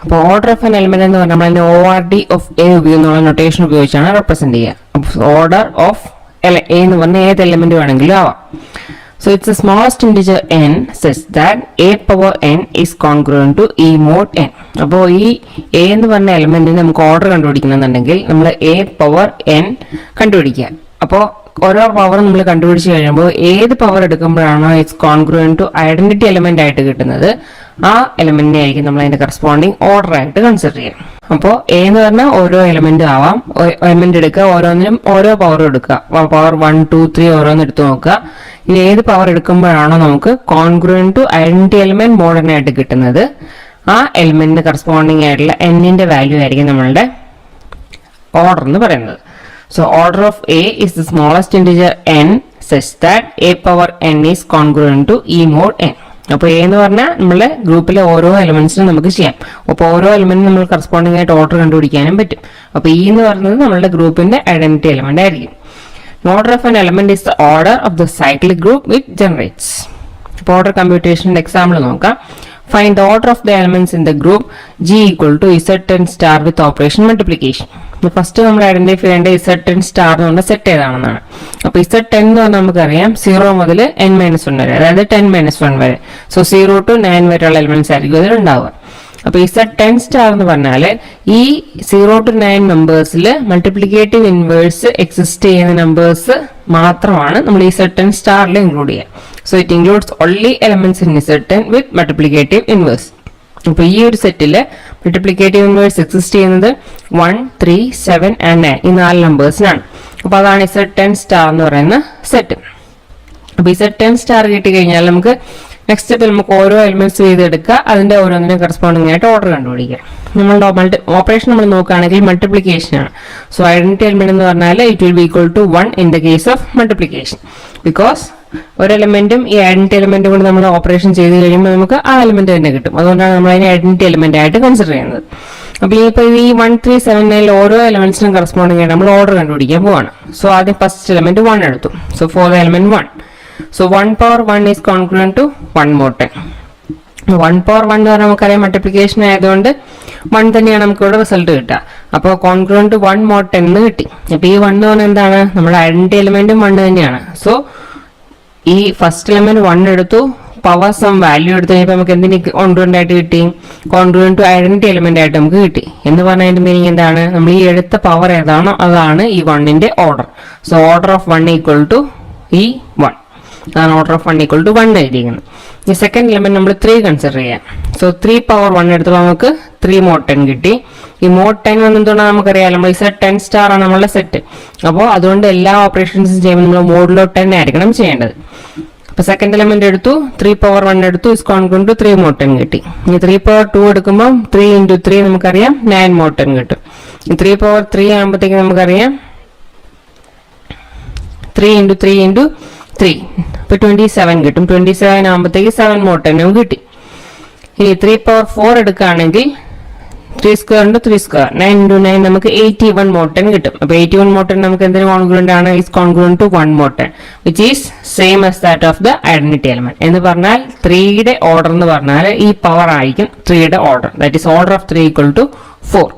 അപ്പോൾ order of N element എന്ന് പറഞ്ഞാൽ നമ്മൾ ORD ഓഫ് എ ഉപയോഗിക്കുന്ന നൊട്ടേഷൻ ഉപയോഗിച്ചാണ് റെപ്രസെന്റ് ചെയ്യുക. ഓർഡർ ഓഫ് എ എന്ന് പറഞ്ഞ ഏത് എലിമെന്റ് വേണമെങ്കിലും ആവാം. So it's the smallest integer n such that a power n is congruent to e mod n. അപ്പോൾ ഈ a എന്ന് പറഞ്ഞ എലിമെന്റിന് നമുക്ക് ഓർഡർ കണ്ടുപിടിക്കണമെന്നുണ്ടെങ്കിൽ നമ്മൾ a പവർ n കണ്ടുപിടിക്കുക. അപ്പോൾ ഓരോ പവർ നമ്മൾ കണ്ടുപിടിച്ച് കഴിയുമ്പോൾ ഏത് പവർ എടുക്കുമ്പോഴാണോ it's congruent to identity element ആയിട്ട് കിട്ടുന്നത്, ആ എലിമെന്റിനെ ആയിരിക്കും നമ്മൾ അതിന്റെ കറസ്പോണ്ടിങ് ഓർഡർ ആയിട്ട് കൺസിഡർ ചെയ്യാം. അപ്പോൾ എ എന്ന് പറഞ്ഞാൽ ഓരോ എലിമെന്റ് ആവാം. എലിമെന്റ് എടുക്കുക, ഓരോന്നിനും ഓരോ പവർ എടുക്കുക. പവർ 1, 2, 3 ഓരോന്ന് എടുത്തു നോക്കുക. ഇത് ഏത് പവർ എടുക്കുമ്പോഴാണോ നമുക്ക് congruent to identity element mod n ആയിട്ട് കിട്ടുന്നത്, ആ എലിമെന്റിന് കറസ്പോണ്ടിങ് ആയിട്ടുള്ള എന്നിന്റെ വാല്യൂ ആയിരിക്കും നമ്മളുടെ ഓർഡർ എന്ന് പറയുന്നത്. So order of A is the smallest integer n such that a power n is congruent to e mod n. അപ്പോൾ എ എന്ന് പറഞ്ഞാൽ നമ്മളെ ഗ്രൂപ്പിലെ ഓരോ എലിമെന്റ്സിനും നമുക്ക് ചെയ്യാം. അപ്പോൾ ഓരോ എലിമെന്റിനും നമ്മൾ കറസ്പോണ്ടിങ് ആയിട്ട് ഓർഡർ കണ്ടുപിടിക്കാനും പറ്റും. അപ്പോൾ ഇ എന്ന് പറയുന്നത് നമ്മളുടെ ഗ്രൂപ്പിന്റെ ഐഡന്റിറ്റി എലിമെന്റ് ആയിരിക്കും. Order of N element is the order of the cyclic group which generates. ഇപ്പോൾ ഓർഡർ കമ്പ്യൂട്ടേഷന്റെ എക്സാമ്പിൾ നോക്കാം. Find the order of the elements in the group G equal to Zn star with operation multiplication. First നമ്മൾ identify ചെയ്യേണ്ട Zn star എന്ന് പറഞ്ഞ set ഏതാണെന്നാണ്. അപ്പൊ Zn എന്ന് പറഞ്ഞാൽ നമുക്കറിയാം 0 മുതൽ n-1 വരെ, അതായത് 10-1 വരെ. സോ 0 to 9 വരെയുള്ള എലിമെന്റ്സ് ആയിരിക്കും അതിൽ ഉണ്ടാവുക. അപ്പൊ Zn സ്റ്റാർ എന്ന് പറഞ്ഞാൽ ഈ 0 to 9 നമ്പേഴ്സിൽ മൾട്ടിപ്ലിക്കേറ്റീവ് ഇൻവേഴ്സ് എക്സിസ്റ്റ് ചെയ്യുന്ന നമ്പേഴ്സ് മാത്രമാണ് നമ്മൾ Zn സ്റ്റാറിൽ ഇൻക്ലൂഡ് ചെയ്യുക. So it includes only elements in Zn with multiplicative inverse. അപ്പോൾ ഈ ഒരു സെറ്റില് മൾട്ടിപ്ലിക്കേറ്റീവ് ഇൻവേഴ്സ് എക്സിസ്റ്റ് ചെയ്യുന്നത് 1, 3, 7 and 9 ഈ 4 നമ്പേഴ്സിനാണ്. അപ്പോൾ അതാണ് Zn സ്റ്റാർ എന്ന് പറയുന്ന സെറ്റ്. അപ്പോൾ Zn സ്റ്റാർ കിട്ടി കഴിഞ്ഞാൽ നമുക്ക് നെക്സ്റ്റ് സ്റ്റെപ്പിൽ നമുക്ക് ഓരോ എലിമെന്റ്സ് ചെയ്തെടുക്കുക, അതിന്റെ ഓരോന്നിനും കറസ്പോണ്ടിങ് ആയിട്ട് ഓർഡർ കണ്ടുപിടിക്കുക. നമ്മളുടെ ഓപ്പറേഷൻ നമ്മൾ നോക്കുകയാണെങ്കിൽ മൾട്ടിപ്ലിക്കേഷൻ ആണ്. സോ ഐഡന്റിറ്റി എലിമെന്റ് എന്ന് പറഞ്ഞാൽ it will be equal to 1 in the case of multiplication. Because ഒരു എലിമെന്റും ഈ ഐഡന്റിറ്റി എലിമെന്റും കൊണ്ട് നമ്മൾ ഓപ്പറേഷൻ ചെയ്ത് കഴിയുമ്പോൾ നമുക്ക് ആ എലിമെന്റ് തന്നെ കിട്ടും. അതുകൊണ്ടാണ് നമ്മൾ അതിനെ ഐഡന്റിറ്റി എലിമെന്റ് ആയിട്ട് കൺസിഡർ ചെയ്യുന്നത്. അപ്പൊ ഈ 1, 3, 7, 9 ഓരോ എലിമെന്റ്സിനും കറസ്പോണ്ടിങ് ആയിട്ട് നമ്മൾ ഓർഡർ കണ്ടുപിടിക്കാൻ പോവാണ്. സോ ആദ്യം ഫസ്റ്റ് എലിമെന്റ് 1 എടുത്തു. So for the element 1. So 1 power 1 is congruent to 1 mod 10. 1 power 1 എന്ന് പറഞ്ഞാൽ നമുക്കറിയാം മൾട്ടിപ്ലിക്കേഷൻ ആയതുകൊണ്ട് 1 തന്നെയാണ് നമുക്ക് ഇവിടെ റിസൾട്ട് കിട്ടുക. അപ്പോൾ കോൺഗ്രുവന്റ് ടു 1 mod 10 എന്ന് കിട്ടി. അപ്പൊ ഈ 1 എന്ന് പറഞ്ഞാൽ എന്താണ്, നമ്മുടെ ഐഡന്റിറ്റി എലിമെന്റും 1 തന്നെയാണ്. സോ ഈ ഫസ്റ്റ് എലിമെന്റ് 1 എടുത്തു, പവർ സം വാല്യൂ എടുത്തു കഴിഞ്ഞപ്പോൾ നമുക്ക് എന്തിന് കോൺഗ്രുവന്റ് ആയിട്ട് കിട്ടി, കോൺഗ്രുവന്റ് ടു ഐഡന്റിറ്റി എലിമെന്റ് ആയിട്ട് നമുക്ക് കിട്ടി. എന്ന് പറഞ്ഞതിന്റെ മീനിങ് എന്താണ്, നമ്മൾ ഈ എടുത്ത പവർ ഏതാണോ അതാണ് ഈ 1ന്റെ order. So order of 1 equal to ഈ 1. അതാണ് ഓർഡർ ഓഫ് 1 ഈക്വൽ ടു 1 ആയിരിക്കുന്നത്. ഈ സെക്കൻഡ് എലിമെന്റ് നമ്മൾ 3 കൺസിഡർ ചെയ്യാം. സോ 3 പവർ 1 എടുത്തപ്പോൾ നമുക്ക് 3 mod 10 കിട്ടി. ഈ mod 10 വന്നതുകൊണ്ടാണ് നമുക്കറിയാം നമ്മൾ Zn സ്റ്റാർ ആണ് നമ്മളുടെ സെറ്റ്. അപ്പോൾ അതുകൊണ്ട് എല്ലാ ഓപ്പറേഷൻസും ചെയ്യുമ്പോൾ നമ്മൾ മോഡിലോ 10 ആയിരിക്കണം ചെയ്യേണ്ടത്. അപ്പൊ സെക്കൻഡ് എലിമെന്റ് എടുത്തു, 3 പവർ 1 എടുത്തു, ഇസ് കോൺഗ്രുവന്റ് ടു 3 mod 10 കിട്ടി. ഈ 3 പവർ 2 എടുക്കുമ്പോൾ 3 into 3 നമുക്കറിയാം 9 mod 10 കിട്ടും. ഈ 3 പവർ 3 ആകുമ്പോഴത്തേക്ക് നമുക്കറിയാം 3 into 3 into 3 ഇപ്പൊ 27 കിട്ടും. 27 ആകുമ്പോഴത്തേക്ക് 7 mod 10 കിട്ടി. ഇനി 3 പവർ 4 എടുക്കുകയാണെങ്കിൽ 3 സ്ക്വയർ into 3 സ്ക്വയർ 9 into 9 നമുക്ക് 81 mod 10 കിട്ടും. അപ്പൊ 81 mod 10 നമുക്ക് എന്തിനു കോൺഗ്രുവന്റ് ആണ്, is congruent to 1 mod 10 which is same as that of the identity element. എന്ന് പറഞ്ഞാൽ 3യുടെ ഓർഡർ എന്ന് പറഞ്ഞാൽ ഈ പവർ ആയിരിക്കും 3യുടെ order. That is order of 3 equal to 4.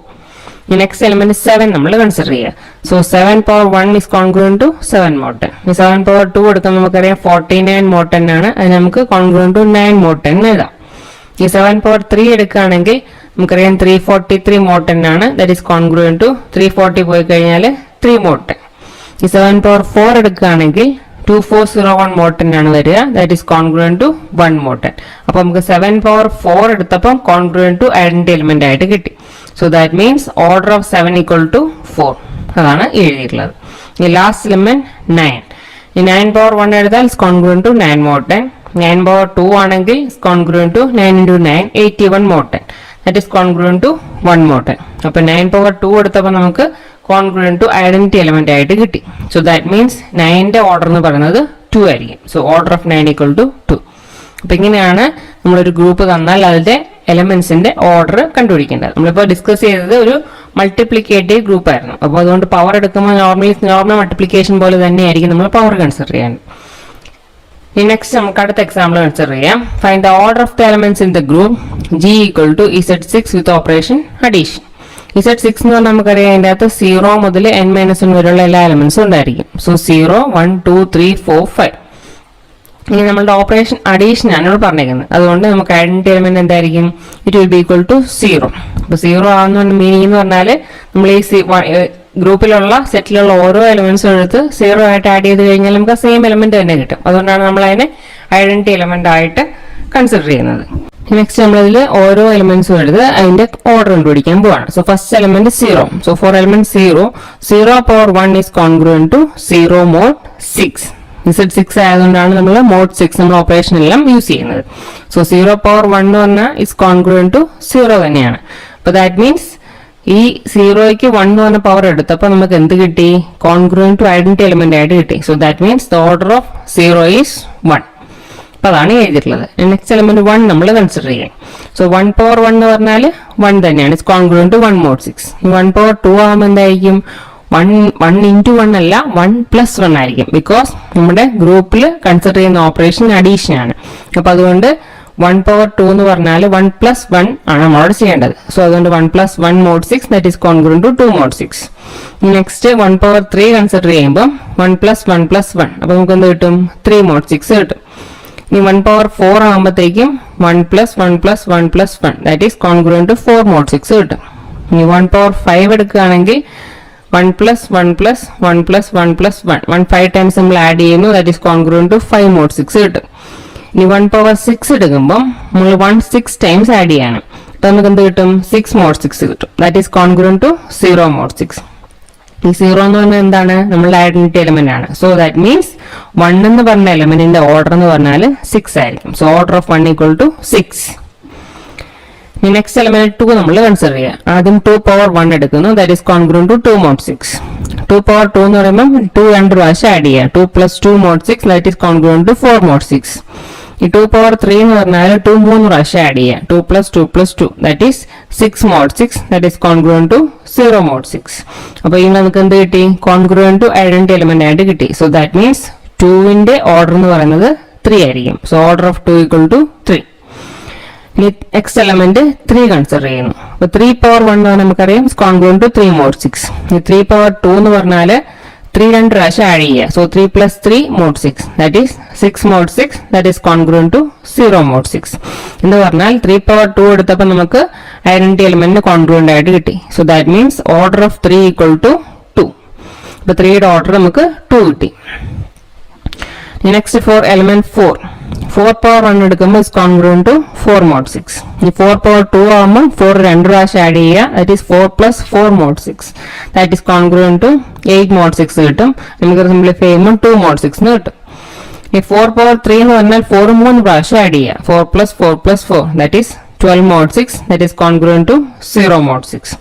ഈ നെക്സ്റ്റ് എലിമെന്റ് 7 നമ്മൾ കൺസിഡർ ചെയ്യുക. So 7 power 1 is congruent to 7 mod 10. ഈ 7 പവർ 2 എടുക്കുമ്പോൾ നമുക്കറിയാം 49 mod 10 ആണ്. അത് നമുക്ക് കോൺഗ്രുവന്റ് ടു 9 mod 10 എഴുതാം. ഈ 7 പവർ 3 എടുക്കുകയാണെങ്കിൽ നമുക്കറിയാം 343 mod 10 ആണ്. ദാറ്റ് ഈസ് കോൺഗ്രുവന്റ് ടു 340 പോയി കഴിഞ്ഞാൽ 3 mod 10. ഈ 7 പവർ 4 എടുക്കുകയാണെങ്കിൽ 2401 mod 10 ആണ് വരിക. That is congruent to 1 mod 10. അപ്പൊ നമുക്ക് 7 പവർ 4 എടുത്തപ്പം കോൺഗ്രുവന്റ് ടു ഐഡന്റിറ്റി എലിമെന്റ് ആയിട്ട് കിട്ടി. So that means order of 7 equal to 4. അതാണ് എഴുതിയിട്ടുള്ളത്. ഈ ലാസ്റ്റ് എലിമെന്റ് 9. ഈ 9 പവർ 1 എടുത്താൽ കോൺഗ്രുവന്റ് ടു 9 mod 10. 9 പവർ 2 ആണെങ്കിൽ congruent to 9 into 9 81 mod 10. That is congruent to 1 mod 10. അപ്പൊ 9 പവർ 2 എടുത്തപ്പോൾ നമുക്ക് കോൺഗ്രുവന്റ് ടു ഐഡന്റിറ്റി എലിമെന്റ് ആയിട്ട് കിട്ടി. സോ ദാറ്റ് മീൻസ് 9ന്റെ ഓർഡർ എന്ന് പറയുന്നത് 2 ആയിരിക്കും. So order of 9 equal to 2. അപ്പൊ ഇങ്ങനെയാണ് നമ്മളൊരു ഗ്രൂപ്പ് തന്നാൽ അതിന്റെ എലിമെന്റ്സിന്റെ ഓർഡർ കണ്ടുപിടിക്കേണ്ടത്. നമ്മളിപ്പോൾ ഡിസ്കസ് ചെയ്തത് ഒരു മൾട്ടിപ്ലിക്കേറ്റീവ് ഗ്രൂപ്പ് ആയിരുന്നു. അപ്പോൾ അതുകൊണ്ട് പവർ എടുക്കുമ്പോൾ നോർമൽ മൾട്ടിപ്ലിക്കേഷൻ പോലെ തന്നെയായിരിക്കും നമ്മൾ പവർ കൺസിഡർ ചെയ്യാൻ. ഇനി നെക്സ്റ്റ് നമുക്ക് അടുത്ത എക്സാമ്പിൾ കൺസിഡർ ചെയ്യാം. Find the order of the elements in the group G equal to Z6 with operation addition. Z6 എന്ന് പറഞ്ഞാൽ നമുക്കറിയാം അതിൻ്റെ അകത്ത് 0 മുതൽ n-1 വരെയുള്ള എല്ലാ എലമെന്റ്സും ഉണ്ടായിരിക്കും. സോ 0, 1, 2, 3, 4, 5. ഇനി നമ്മളുടെ ഓപ്പറേഷൻ അഡീഷൻ ആണ് ഇവിടെ പറഞ്ഞേക്കുന്നത്. അതുകൊണ്ട് നമുക്ക് ഐഡന്റിറ്റി എലമെന്റ് എന്തായിരിക്കും? It will be equal to 0. അപ്പൊ 0 ആവുന്ന മീനിങ് എന്ന് പറഞ്ഞാൽ നമ്മൾ ഈ ഗ്രൂപ്പിലുള്ള സെറ്റിലുള്ള ഓരോ എലമെന്റ്സും എടുത്ത് 0 ആയിട്ട് ആഡ് ചെയ്ത് കഴിഞ്ഞാൽ നമുക്ക് സെയിം എലമെന്റ് തന്നെ കിട്ടും. അതുകൊണ്ടാണ് നമ്മൾ അതിനെ ഐഡന്റിറ്റി എലമെന്റ് ആയിട്ട് കൺസിഡർ ചെയ്യുന്നത്. നെക്സ്റ്റ് നമ്മളിതിൽ ഓരോ എലമെന്റ്സും എടുത്ത് അതിന്റെ ഓർഡർ കണ്ടുപിടിക്കാൻ പോവാണ്. So first element 0. So for element 0 power 1 is congruent to 0 mod 6. Z6 ആയതുകൊണ്ടാണ് നമ്മൾ മോഡ് 6 നമ്മൾ ഓപ്പറേഷൻ എല്ലാം യൂസ് ചെയ്യുന്നത്. സോ 0 പവർ 1 എന്ന് പറഞ്ഞാൽ ഇസ് കോൺഗ്രുവന്റ് ടു 0 തന്നെയാണ്. അപ്പൊ ദാറ്റ് മീൻസ് ഈ 0ക്ക് 1 എന്ന് പറഞ്ഞ പവർ എടുത്തപ്പോൾ നമുക്ക് എന്ത് കിട്ടി? കോൺഗ്രുവന്റ് ടു ഐഡന്റിറ്റി എലമെന്റ് ആയിട്ട് കിട്ടി. So that means the order of 0 is 1. അപ്പൊ അതാണ് എഴുതിയിട്ടുള്ളത്. നെക്സ്റ്റ് എലമെന്റ് 1 നമ്മൾ കൺസിഡർ ചെയ്യാം. സോ 1 പവർ 1 എന്ന് പറഞ്ഞാൽ 1 തന്നെയാണ്. It's congruent to 1 mod 6. 1 power 2 ആകുമ്പോൾ എന്തായിരിക്കും? 1 into 1 അല്ല 1 plus 1 ആയിരിക്കും. ബിക്കോസ് നമ്മുടെ ഗ്രൂപ്പിൽ കൺസിഡർ ചെയ്യുന്ന ഓപ്പറേഷൻ അഡീഷൻ ആണ്. അപ്പൊ അതുകൊണ്ട് 1 പവർ 2 എന്ന് പറഞ്ഞാൽ 1 plus 1 ആണ് നമ്മളോട് ചെയ്യേണ്ടത്. സോ അതുകൊണ്ട് 1 plus 1 mod 6 that is congruent to 2 mod 6. Next 1 power 3 consider ചെയ്യുമ്പോൾ 1 plus 1 plus 1 അപ്പൊ നമുക്ക് എന്ത് കിട്ടും? 3 mod 6 കിട്ടും. ഇനി 1 പവർ 4 ആകുമ്പോഴത്തേക്കും 1 plus 1 plus 1 plus 1 that is congruent to 4 mod 6 കിട്ടും. ഇനി 1 പവർ 5 എടുക്കുകയാണെങ്കിൽ 1 plus 1 plus 1 plus 1 plus 1 5 times നമ്മൾ ആഡ് ചെയ്യുന്നു. That is congruent to 5 mod 6 കിട്ടും. ഇനി 1 പവർ 6 എടുക്കുമ്പോൾ നമ്മൾ 1 6 ടൈംസ് ആഡ് ചെയ്യണം. അപ്പൊ നമുക്ക് എന്ത് കിട്ടും? 6 mod 6 കിട്ടും. That is congruent to 0 mod 6. ഈ 0 എന്ന് പറഞ്ഞാൽ എന്താണ്? നമ്മളുടെ ഐഡന്റിറ്റി എലമെന്റ് ആണ്. സോ ദാറ്റ് മീൻസ് 1 എന്ന് പറഞ്ഞ എലമെന്റിന്റെ ഓർഡർ എന്ന് പറഞ്ഞാൽ 6 ആയിരിക്കും. So order of 1 equal to 6. Next element 2 നമ്മൾ കൺസിഡർ ചെയ്യാം. ആദ്യം 2 പവർ 1 എടുക്കുന്നു. That is congruent to 2 mod 6. 2 power 2 എന്ന് പറയുമ്പോൾ 2 രണ്ട് പ്രാവശ്യം ആഡ് ചെയ്യാം. 2 plus 2 mod 6 that is congruent to 4 mod 6. ഈ 2 പവർ 3 എന്ന് പറഞ്ഞാൽ 2 3 പ്രാവശ്യം ആഡ് ചെയ്യാം. 2 plus 2 plus 2 that is 6 mod 6 that is congruent to 0 mod 6. അപ്പൊ ഇനി നമുക്ക് എന്ത് കിട്ടി? കോൺഗ്രുവന്റ് ടു ഐഡന്റിറ്റി എലമെന്റ് ആയിട്ട് കിട്ടി. സോ ദാറ്റ് മീൻസ് 2ന്റെ ഓർഡർ എന്ന് പറയുന്നത് 3 ആയിരിക്കും. So order of 2 equal to 3. ഇനി നെക്സ്റ്റ് എലമെന്റ് 3 കൺസിഡർ ചെയ്യുന്നു. അപ്പൊ 3 പവർ 1 നമുക്കറിയാം കോൺഗ്രുവന്റ് ടു 3 mod 6. ഇനി 3 പവർ 2 എന്ന് പറഞ്ഞാൽ 3 രണ്ട് പ്രാവശ്യം ആഡ് ചെയ്യുക. So 3 plus 3 mod 6 that is 6 mod 6 that is congruent to 0 mod 6. എന്ന് പറഞ്ഞാൽ 3 പവർ 2 എടുത്തപ്പോൾ നമുക്ക് ഐഡന്റിറ്റി എലമെന്റ് കോൺഗ്രുവന്റ് ആയിട്ട് കിട്ടി. So that means order of 3 equal to 2. അപ്പൊ 3യുടെ ഓർഡർ നമുക്ക് 2 കിട്ടി. നെക്സ്റ്റ് ഫോർ എലമെന്റ് 4 പവർ 1 എടുക്കുമ്പോൾ ഇസ് കോൺഗ്രുവന്റ് ടു 4 mod 6. ഈ 4 പവർ 2 ആകുമ്പോൾ 4 രണ്ട് പ്രാവശ്യം ആഡ് ചെയ്യുക. That is 4 plus 4 mod 6 that is congruent to 8 mod 6 കിട്ടും. നമുക്ക് സിംപ്ലിഫൈ ചെയ്യുമ്പോൾ 2 mod 6 എന്ന് കിട്ടും. ഈ 4 പവർ 3 എന്ന് പറഞ്ഞാൽ 4 3 പ്രാവശ്യം ആഡ് ചെയ്യുക. 4 plus 4 plus 4 that is 12 mod 6 that is congruent to 0 mod 6.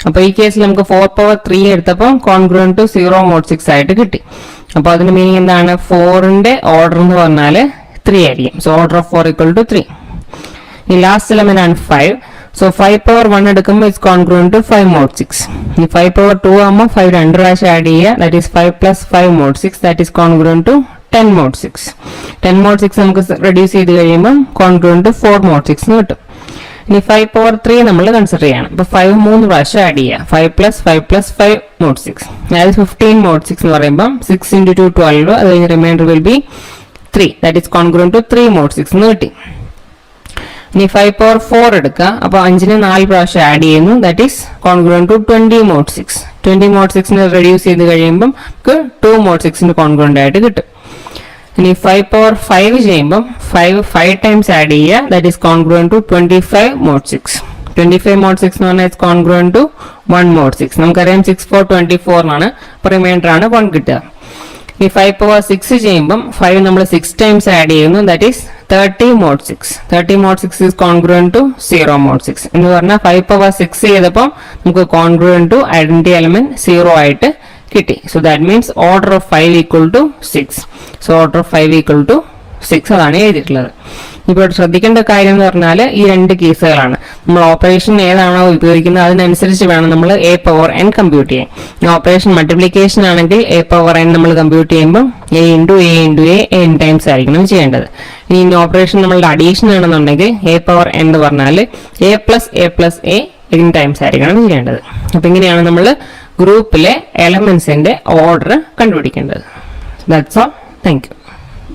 അപ്പൊ ഈ കേസിൽ നമുക്ക് 4 പവർ 3 എടുത്തപ്പോൾ കോൺഗ്രുവന്റ് ടു 0 mod 6 ആയിട്ട് കിട്ടി. അപ്പൊ അതിന്റെ മീനിങ് എന്താണ്? 4ന്റെ ഓർഡർ എന്ന് പറഞ്ഞാൽ 3 ആയിരിക്കും. So order of 4 equal to 3. ഈ ലാസ്റ്റ് എലമെന്റ് ആണ് 5. സോ 5 പവർ 1 എടുക്കുമ്പോൾ ഇറ്റ്സ് കോൺഗ്രുവന്റ് ടു 5 mod 6. ഈ 5 പവർ 2 ആകുമ്പോൾ 5 രണ്ട് പ്രാവശ്യം ആഡ് ചെയ്യുക. That is 5 plus 5 mod 6 that is congruent to 10 mod 6. 10 mod 6 നമുക്ക് റെഡ്യൂസ് ചെയ്ത് കഴിയുമ്പോൾ കോൺഗ്രുവന്റ് ടു 4 mod 6 എന്ന് കിട്ടും. ഇനി 5 പവർ 3 നമ്മൾ കൺസിഡർ ചെയ്യണം. അപ്പൊ 5 3 പ്രാവശ്യം ആഡ് ചെയ്യുക. 5 plus 5 plus 5 mod 6 അതായത് 15 mod 6 എന്ന് പറയുമ്പോൾ 6 into 2 12. അത് കഴിഞ്ഞ് remainder will be 3 that is congruent to 3 mod 6 എന്ന് കിട്ടി. ഇനി 5 പവർ 4 എടുക്കുക. അപ്പൊ 5ന് 4 പ്രാവശ്യം ആഡ് ചെയ്യുന്നു. That is congruent to 20 mod 6. 20 mod 6 reduce ചെയ്ത് കഴിയുമ്പോൾ നമുക്ക് 2 mod 6 കോൺഗ്രുവന്റ് ആയിട്ട് കിട്ടും. ഇനി 5 പവർ 5 ചെയ്യുമ്പോൾ 5 ടൈംസ് ആഡ് ചെയ്യുക. That is congruent to 25 mod 6. 25 mod 6 എന്ന് പറഞ്ഞാൽ ഇറ്റ്സ് കോൺഗ്രുവന്റ് ടു 1 mod 6. നമുക്കറിയാം 6 4 24 ആണ്. അപ്പൊ റിമൈൻഡർ ആണ് 1 കിട്ടുക. ഈ 5 പവർ 6 ചെയ്യുമ്പോൾ 5 നമ്മൾ 6 ടൈംസ് ആഡ് ചെയ്യുന്നു. That is 30 mod 6. 30 mod 6 is congruent to 0 mod 6. എന്ന് പറഞ്ഞാൽ 5 പവർ 6 ചെയ്തപ്പോൾ നമുക്ക് കോൺഗ്രുവന്റ് ടു ഐഡന്റിറ്റി എലമെന്റ് 0 ആയിട്ട് കിട്ടി. So that means order of 5 equal to 6. So order of 5 equal to 6 അതാണ് എഴുതിയിട്ടുള്ളത്. ഇപ്പോൾ ശ്രദ്ധിക്കേണ്ട കാര്യം എന്ന് പറഞ്ഞാൽ ഈ രണ്ട് കേസുകളാണ്. നമ്മൾ ഓപ്പറേഷൻ ഏതാണോ ഉപയോഗിക്കുന്നത് അതിനനുസരിച്ച് വേണം നമ്മൾ എ പവർ എൻ കമ്പ്യൂട്ട് ചെയ്യാൻ. ഓപ്പറേഷൻ മൾട്ടിപ്ലിക്കേഷൻ ആണെങ്കിൽ എ പവർ എൻ നമ്മൾ കമ്പ്യൂട്ട് ചെയ്യുമ്പോൾ A into A N times ആയിരിക്കണം ചെയ്യേണ്ടത്. ഇനി ഓപ്പറേഷൻ നമ്മളുടെ അഡീഷൻ ആണെന്നുണ്ടെങ്കിൽ എ പവർ എൻ എന്ന് പറഞ്ഞാൽ A plus A N times ആയിരിക്കണം ചെയ്യേണ്ടത്. അപ്പൊ ഇങ്ങനെയാണ് നമ്മൾ ഗ്രൂപ്പിലെ എലമെന്റ്സിന്റെ ഓർഡർ കണ്ടുപിടിക്കേണ്ടത്. That's all. Thank you.